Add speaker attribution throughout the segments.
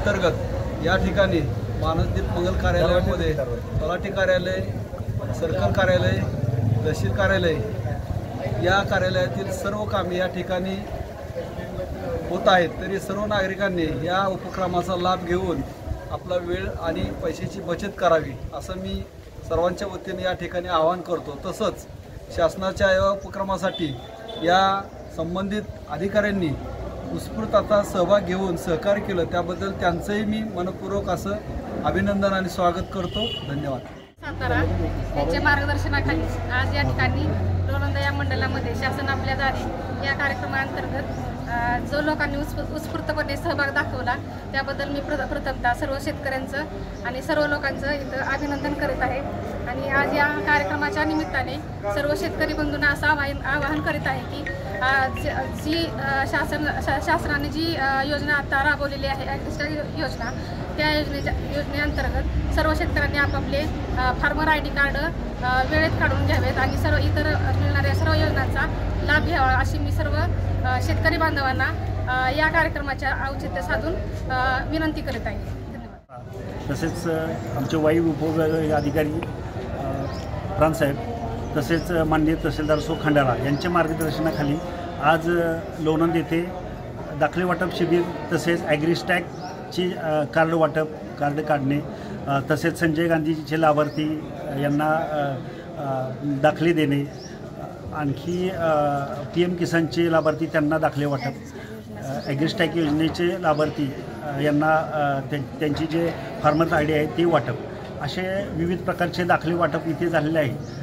Speaker 1: अंतर्गत या ठिकाणी मानसदीप मंगल कार्यालयामध्ये तलाठी कार्यालय, सर्कल कार्यालय, तहसील कार्यालय या कार्यालयातील सर्व कामे या ठिकाणी होत आहेत। तरी सर्व नागरिकांनी या उपक्रमाचा लाभ घेऊन आपला वेळ आणि पैशाची बचत करावी असं मी सर्वांच्या वतीने या ठिकाणी आवाहन करतो। तसंच शासनाच्या या उपक्रमासाठी या संबंधित अधिकाऱ्यांनी उत्स्फूर्त आता सहभाग घेऊन सहकार्य केलं त्याबद्दल त्यांचंही मी मनपूर्वक असं अभिनंदन आणि स्वागत करतो। धन्यवाद।
Speaker 2: सातारा यांच्या मार्गदर्शनाखाली आज या ठिकाणी लोणंद या मंडळामध्ये शासन आपल्या दारी या कार्यक्रमाअंतर्गत जो लोकांनी उत्स्फूर्तपणे सहभाग दाखवला त्याबद्दल मी प्रथमतः सर्व शेतकऱ्यांचं आणि सर्व लोकांचं इथं अभिनंदन करीत आहे। आणि आज या कार्यक्रमाच्या निमित्ताने सर्व शेतकरी बंधूंना असं आवाहन करीत आहे की जी शासनाने जी योजना आता राबवलेली आहे ॲग्रिस्टार योजना, त्या योजनेअंतर्गत सर्व शेतकऱ्यांनी आपापले फार्मर ID कार्ड वेळेत काढून घ्यावेत आणि सर्व इतर मिळणाऱ्या सर्व योजनांचा लाभ घ्यावा अशी मी सर्व शेतकरी बांधवांना या कार्यक्रमाच्या औचित्य साधून विनंती करीत आहे। धन्यवाद।
Speaker 3: तसेच आमचे वायू उपविभाग अधिकारी प्रांतसाहेब तसेच माननीय तहसीलदार सो खंडाळा यांच्या मार्गदर्शनाखाली आज लोणंद येथे दाखले वाटप शिबिर तसेच ॲग्रिस्टॅगची कार्ड काढणे तसेच संजय गांधीचे लाभार्थी यांना दाखले देणे, आणखी PM किसानचे लाभार्थी त्यांना दाखले वाटप, ॲग्रिस्टॅग योजनेचे लाभार्थी यांना त्यांची जे फार्मर ID आहे ते वाटप असे विविध प्रकारचे दाखले वाटप इथे झालेले आहे।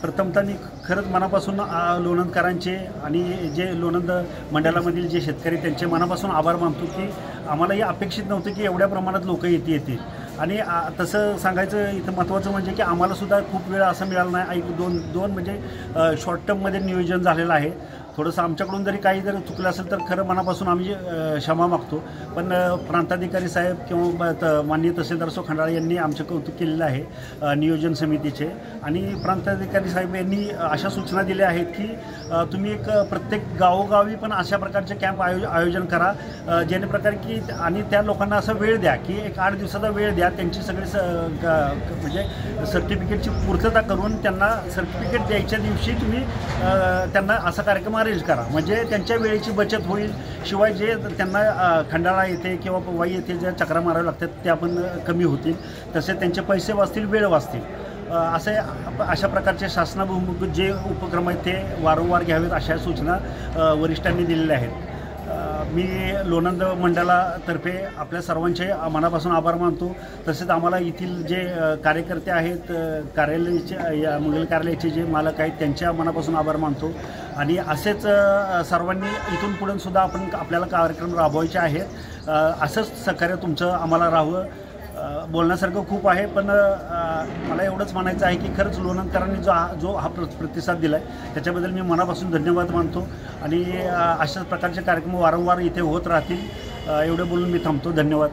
Speaker 3: प्रथमतः मी खरंच मनापासून लोणंदकरांचे आणि जे लोणंद मंडळामधील जे शेतकरी त्यांचे मनापासून आभार मानतो की आम्हालाही अपेक्षित नव्हतं की एवढ्या प्रमाणात लोक येतील। आणि तसं सांगायचं इथं महत्त्वाचं म्हणजे की आम्हालासुद्धा खूप वेळ असं मिळाला नाही। दोन म्हणजे शॉर्ट टर्ममध्ये नियोजन झालेलं आहे। थोडंसं आमच्याकडून जरी काही जर चुकलं असेल तर खरं मनापासून आम्ही क्षमा मागतो। पण प्रांताधिकारी साहेब किंवा माननीय तहसीलदार सो खंडाळा यांनी आमचे कौतुक केलेलं आहे नियोजन समितीचे। आणि प्रांताधिकारी साहेब यांनी अशा सूचना दिल्या आहेत की तुम्ही एक प्रत्येक गावोगावी पण अशा प्रकारचे कॅम्प आयोजन करा जेणे प्रकारे की आणि त्या लोकांना असा वेळ द्या की एक 8 दिवसाचा वेळ द्या, त्यांची सगळी म्हणजे सर्टिफिकेटची पूर्तता करून त्यांना सर्टिफिकेट द्यायच्या दिवशी तुम्ही त्यांना असा कार्यक्रम अरेंज करा, म्हणजे त्यांच्या वेळेची बचत होईल। शिवाय जे त्यांना खंडाळा येथे किंवा वाई येथे ज्या चक्रा माराव्या लागतात त्या पण कमी होतील, तसे त्यांचे पैसे वाचतील, वेळ वाचतील। अशा प्रकारचे शासनाभिमुख जे उपक्रम आहेत ते वारंवार घ्यावेत अशा सूचना वरिष्ठांनी दिलेल्या आहेत। मी लोणंद मंडळातर्फे आपल्या सर्वांचे मनापासून आभार मानतो। तसेच आम्हाला येथील जे कार्यकर्ते आहेत कार्यालयाचे या मंगल कार्यालयाचे जे मालक आहेत त्यांच्या मनापासून आभार मानतो। आणि असेच सर्वांनी इथून पुढे सुद्धा आपल्याला कार्यक्रम राबवायचे आहेत। असंच सहकार्य तुमचं आम्हाला राहावं। बोलण्यासारखं खूप आहे पण मला एवढंच म्हणायचं आहे की खरंच लोणंदकरांनी जो हा प्रतिसाद दिला आहे त्याच्याबद्दल मी मनापासून धन्यवाद मानतो। आणि अशाच प्रकारचे कार्यक्रम वारंवार इथे होत राहतील एवढं बोलून मी थांबतो। धन्यवाद।